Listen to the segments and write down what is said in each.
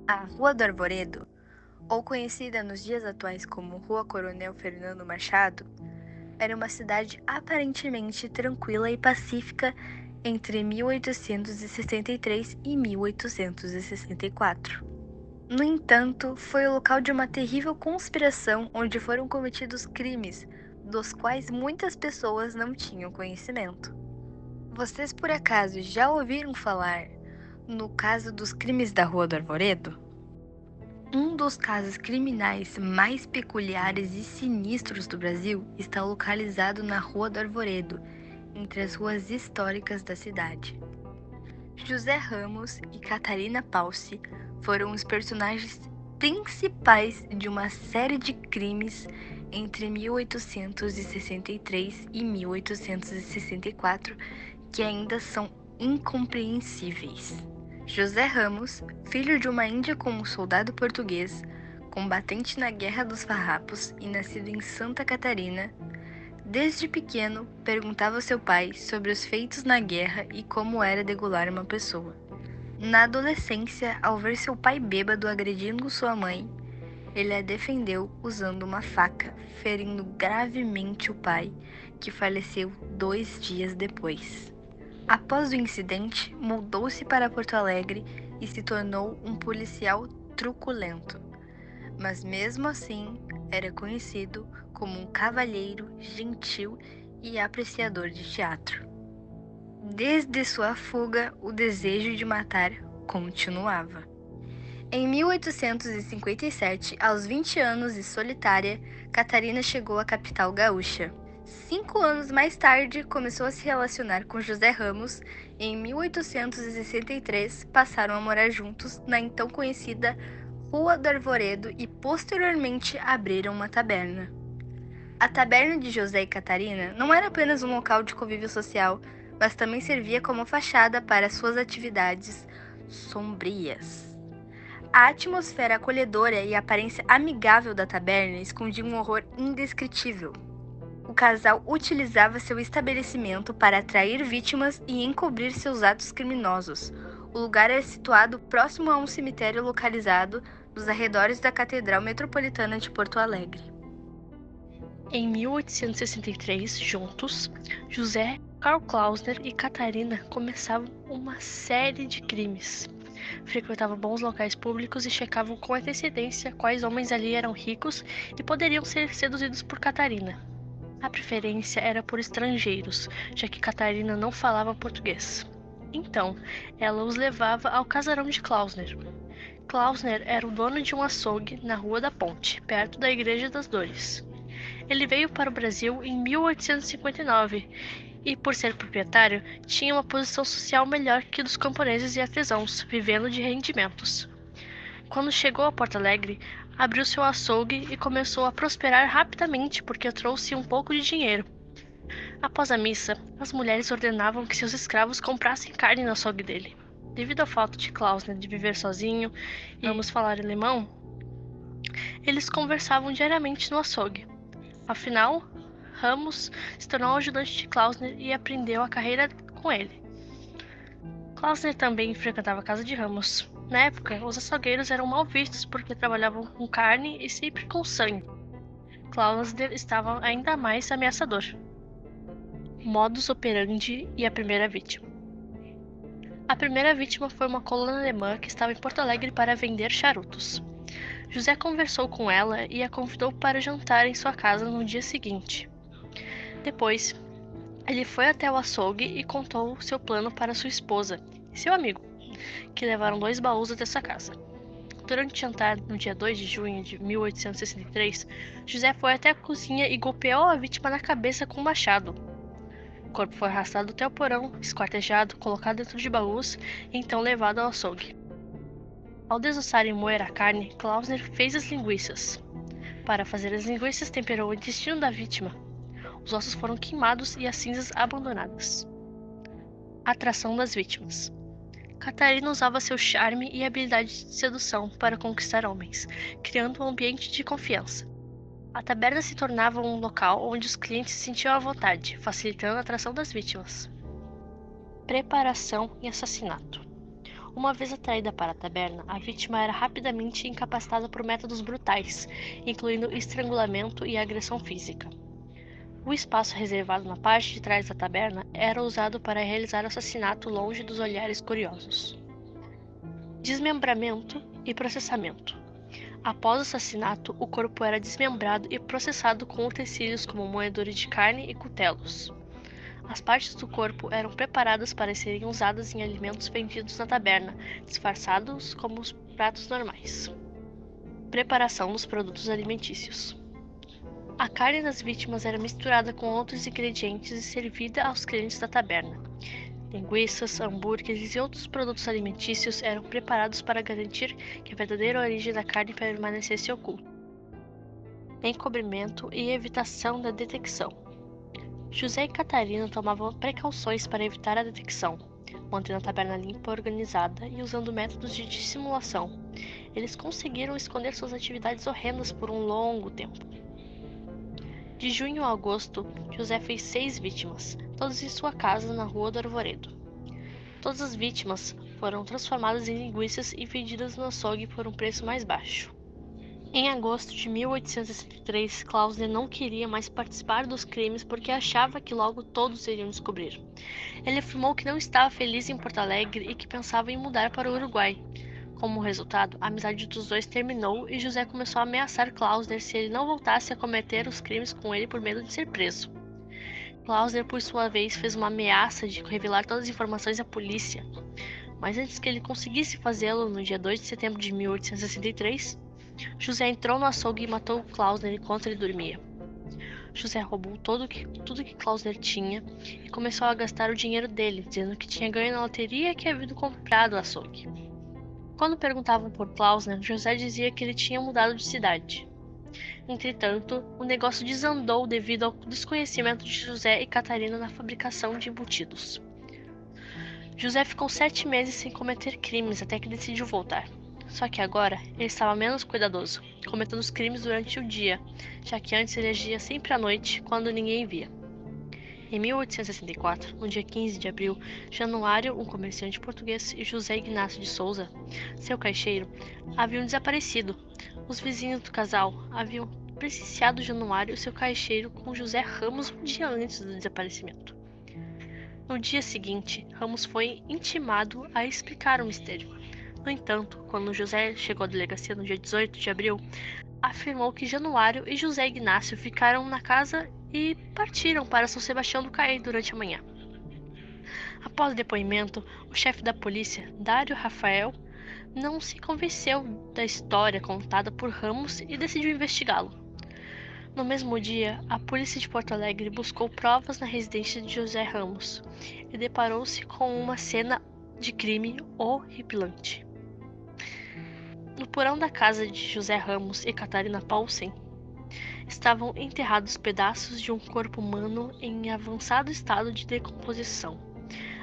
A Rua do Arvoredo, ou conhecida nos dias atuais como Rua Coronel Fernando Machado, era uma cidade aparentemente tranquila e pacífica entre 1863 e 1864. No entanto, foi o local de uma terrível conspiração onde foram cometidos crimes dos quais muitas pessoas não tinham conhecimento. Vocês por acaso já ouviram falar no caso dos crimes da Rua do Arvoredo? Um dos casos criminais mais peculiares e sinistros do Brasil está localizado na Rua do Arvoredo, entre as ruas históricas da cidade. José Ramos e Catarina Palce foram os personagens principais de uma série de crimes entre 1863 e 1864 que ainda são incompreensíveis. José Ramos, filho de uma índia com um soldado português, combatente na Guerra dos Farrapos e nascido em Santa Catarina, desde pequeno perguntava ao seu pai sobre os feitos na guerra e como era degolar uma pessoa. Na adolescência, ao ver seu pai bêbado agredindo sua mãe, ele a defendeu usando uma faca, ferindo gravemente o pai, que faleceu 2 dias depois. Após o incidente, mudou-se para Porto Alegre e se tornou um policial truculento. Mas mesmo assim, era conhecido como um cavalheiro gentil e apreciador de teatro. Desde sua fuga, o desejo de matar continuava. Em 1857, aos 20 anos e solitária, Catarina chegou à capital gaúcha. 5 anos mais tarde, começou a se relacionar com José Ramos e em 1863 passaram a morar juntos na então conhecida Rua do Arvoredo e posteriormente abriram uma taberna. A taberna de José e Catarina não era apenas um local de convívio social, mas também servia como fachada para suas atividades sombrias. A atmosfera acolhedora e a aparência amigável da taberna escondiam um horror indescritível. O casal utilizava seu estabelecimento para atrair vítimas e encobrir seus atos criminosos. O lugar era situado próximo a um cemitério localizado nos arredores da Catedral Metropolitana de Porto Alegre. Em 1863, juntos, José, Karl Klausner e Catarina começavam uma série de crimes. Frequentavam bons locais públicos e checavam com antecedência quais homens ali eram ricos e poderiam ser seduzidos por Catarina. A preferência era por estrangeiros, já que Catarina não falava português. Então, ela os levava ao casarão de Klausner. Klausner era o dono de um açougue na Rua da Ponte, perto da Igreja das Dores. Ele veio para o Brasil em 1859 e, por ser proprietário, tinha uma posição social melhor que a dos camponeses e artesãos, vivendo de rendimentos. Quando chegou a Porto Alegre, abriu seu açougue e começou a prosperar rapidamente porque trouxe um pouco de dinheiro. Após a missa, as mulheres ordenavam que seus escravos comprassem carne no açougue dele. Devido à falta de Klausner de viver sozinho e ambos falar alemão, eles conversavam diariamente no açougue. Afinal, Ramos se tornou ajudante de Klausner e aprendeu a carreira com ele. Klausner também frequentava a casa de Ramos. Na época, os açougueiros eram mal vistos porque trabalhavam com carne e sempre com sangue. Klausner estava ainda mais ameaçador. Modus operandi e a primeira vítima. A primeira vítima foi uma colona alemã que estava em Porto Alegre para vender charutos. José conversou com ela e a convidou para jantar em sua casa no dia seguinte. Depois, ele foi até o açougue e contou seu plano para sua esposa e seu amigo, que levaram 2 baús até sua casa. Durante o jantar, no dia 2 de junho de 1863, José foi até a cozinha e golpeou a vítima na cabeça com um machado. O corpo foi arrastado até o porão, esquartejado, colocado dentro de baús e então levado ao açougue. Ao desossar e moer a carne, Klausner fez as linguiças. Para fazer as linguiças, temperou o intestino da vítima. Os ossos foram queimados e as cinzas abandonadas. Atração das vítimas. Catarina usava seu charme e habilidade de sedução para conquistar homens, criando um ambiente de confiança. A taberna se tornava um local onde os clientes se sentiam à vontade, facilitando a atração das vítimas. Preparação e assassinato. Uma vez atraída para a taberna, a vítima era rapidamente incapacitada por métodos brutais, incluindo estrangulamento e agressão física. O espaço reservado na parte de trás da taberna era usado para realizar o assassinato longe dos olhares curiosos. Desmembramento e processamento. Após o assassinato, o corpo era desmembrado e processado com utensílios como moedores de carne e cutelos. As partes do corpo eram preparadas para serem usadas em alimentos vendidos na taberna, disfarçados como os pratos normais. Preparação dos produtos alimentícios. A carne das vítimas era misturada com outros ingredientes e servida aos clientes da taberna. Linguiças, hambúrgueres e outros produtos alimentícios eram preparados para garantir que a verdadeira origem da carne permanecesse oculta. Encobrimento e evitação da detecção. José e Catarina tomavam precauções para evitar a detecção, mantendo a taberna limpa e organizada e usando métodos de dissimulação. Eles conseguiram esconder suas atividades horrendas por um longo tempo. De junho a agosto, José fez 6 vítimas, todas em sua casa na Rua do Arvoredo. Todas as vítimas foram transformadas em linguiças e vendidas no açougue por um preço mais baixo. Em agosto de 1863, Klausner não queria mais participar dos crimes porque achava que logo todos iriam descobrir. Ele afirmou que não estava feliz em Porto Alegre e que pensava em mudar para o Uruguai. Como resultado, a amizade dos dois terminou e José começou a ameaçar Klausner se ele não voltasse a cometer os crimes com ele por medo de ser preso. Klausner, por sua vez, fez uma ameaça de revelar todas as informações à polícia. Mas antes que ele conseguisse fazê-lo, no dia 2 de setembro de 1863, José entrou no açougue e matou Klausner enquanto ele dormia. José roubou tudo que Klausner tinha e começou a gastar o dinheiro dele, dizendo que tinha ganho na loteria e que havia comprado o açougue. Quando perguntavam por Klausner, José dizia que ele tinha mudado de cidade. Entretanto, o negócio desandou devido ao desconhecimento de José e Catarina na fabricação de embutidos. José ficou 7 meses sem cometer crimes até que decidiu voltar. Só que agora ele estava menos cuidadoso, cometendo os crimes durante o dia, já que antes ele agia sempre à noite, quando ninguém via. Em 1864, no dia 15 de abril, Januário, um comerciante português, e José Ignácio de Souza, seu caixeiro, haviam desaparecido. Os vizinhos do casal haviam presenciado Januário e seu caixeiro com José Ramos um dia antes do desaparecimento. No dia seguinte, Ramos foi intimado a explicar o mistério. No entanto, quando José chegou à delegacia no dia 18 de abril, afirmou que Januário e José Ignácio ficaram na casa e partiram para São Sebastião do Caí durante a manhã. Após o depoimento, o chefe da polícia, Dário Rafael, não se convenceu da história contada por Ramos e decidiu investigá-lo. No mesmo dia, a polícia de Porto Alegre buscou provas na residência de José Ramos e deparou-se com uma cena de crime horripilante. No porão da casa de José Ramos e Catarina Paulsen, estavam enterrados pedaços de um corpo humano em avançado estado de decomposição.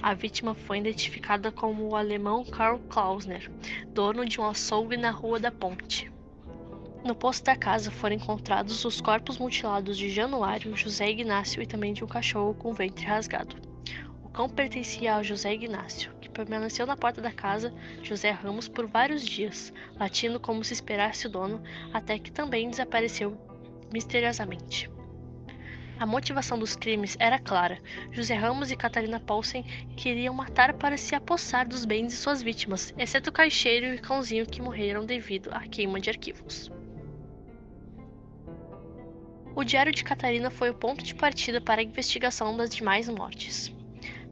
A vítima foi identificada como o alemão Karl Klausner, dono de um açougue na Rua da Ponte. No poço da casa foram encontrados os corpos mutilados de Januário, José Ignácio e também de um cachorro com o ventre rasgado. O cão pertencia a José Ignácio, que permaneceu na porta da casa de José Ramos por vários dias, latindo como se esperasse o dono, até que também desapareceu misteriosamente. A motivação dos crimes era clara. José Ramos e Catarina Paulsen queriam matar para se apossar dos bens de suas vítimas, exceto o caixeiro e o cãozinho que morreram devido à queima de arquivos. O diário de Catarina foi o ponto de partida para a investigação das demais mortes.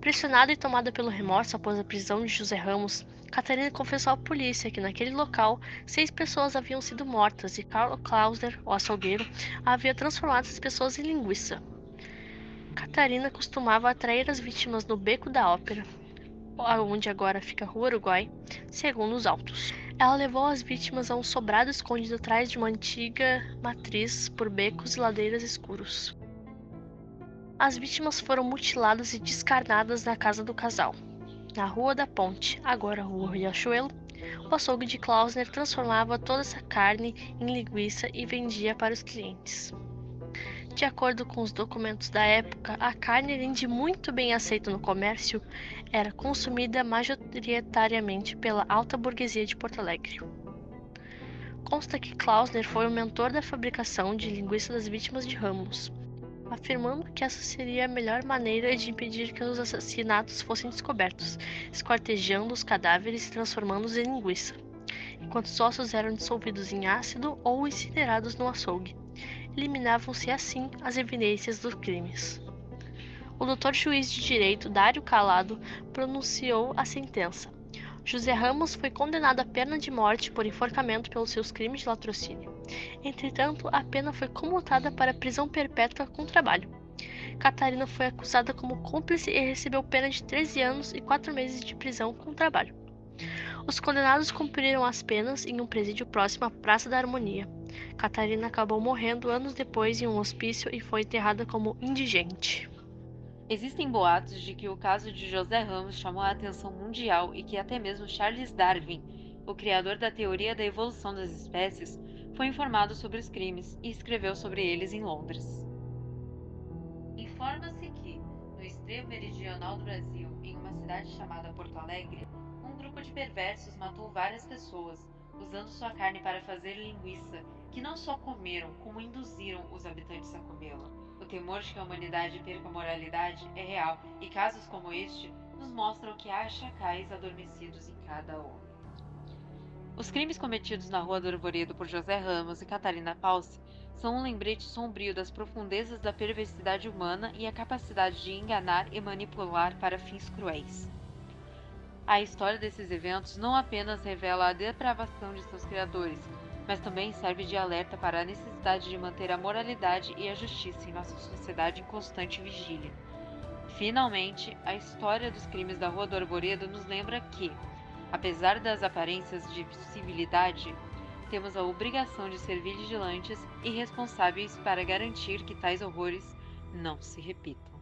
Pressionada e tomada pelo remorso após a prisão de José Ramos, Catarina confessou à polícia que naquele local 6 pessoas haviam sido mortas e Karl Klausner, o açougueiro, havia transformado essas pessoas em linguiça. Catarina costumava atrair as vítimas no Beco da Ópera, onde agora fica a Rua Uruguai, segundo os autos. Ela levou as vítimas a um sobrado escondido atrás de uma antiga matriz por becos e ladeiras escuros. As vítimas foram mutiladas e descarnadas na casa do casal. Na Rua da Ponte, agora Rua Riachuelo, o açougue de Klausner transformava toda essa carne em linguiça e vendia para os clientes. De acordo com os documentos da época, a carne, além de muito bem aceita no comércio, era consumida majoritariamente pela alta burguesia de Porto Alegre. Consta que Klausner foi o mentor da fabricação de linguiça das vítimas de Ramos, afirmando que essa seria a melhor maneira de impedir que os assassinatos fossem descobertos, esquartejando os cadáveres e transformando-os em linguiça, enquanto os ossos eram dissolvidos em ácido ou incinerados no açougue. Eliminavam-se assim as evidências dos crimes. O doutor juiz de direito Dário Calado pronunciou a sentença. José Ramos foi condenado à pena de morte por enforcamento pelos seus crimes de latrocínio. Entretanto, a pena foi comutada para prisão perpétua com trabalho. Catarina foi acusada como cúmplice e recebeu pena de 13 anos e 4 meses de prisão com trabalho. Os condenados cumpriram as penas em um presídio próximo à Praça da Harmonia. Catarina acabou morrendo anos depois em um hospício e foi enterrada como indigente. Existem boatos de que o caso de José Ramos chamou a atenção mundial e que até mesmo Charles Darwin, o criador da teoria da evolução das espécies, foi informado sobre os crimes e escreveu sobre eles em Londres. Informa-se que, no extremo meridional do Brasil, em uma cidade chamada Porto Alegre, um grupo de perversos matou várias pessoas, usando sua carne para fazer linguiça, que não só comeram, como induziram os habitantes a comê-la. O temor de que a humanidade perca a moralidade é real, e casos como este nos mostram que há chacais adormecidos em cada homem. Os crimes cometidos na Rua do Arvoredo por José Ramos e Catarina Palce são um lembrete sombrio das profundezas da perversidade humana e a capacidade de enganar e manipular para fins cruéis. A história desses eventos não apenas revela a depravação de seus criadores, mas também serve de alerta para a necessidade de manter a moralidade e a justiça em nossa sociedade em constante vigília. Finalmente, a história dos crimes da Rua do Arvoredo nos lembra que, apesar das aparências de civilidade, temos a obrigação de ser vigilantes e responsáveis para garantir que tais horrores não se repitam.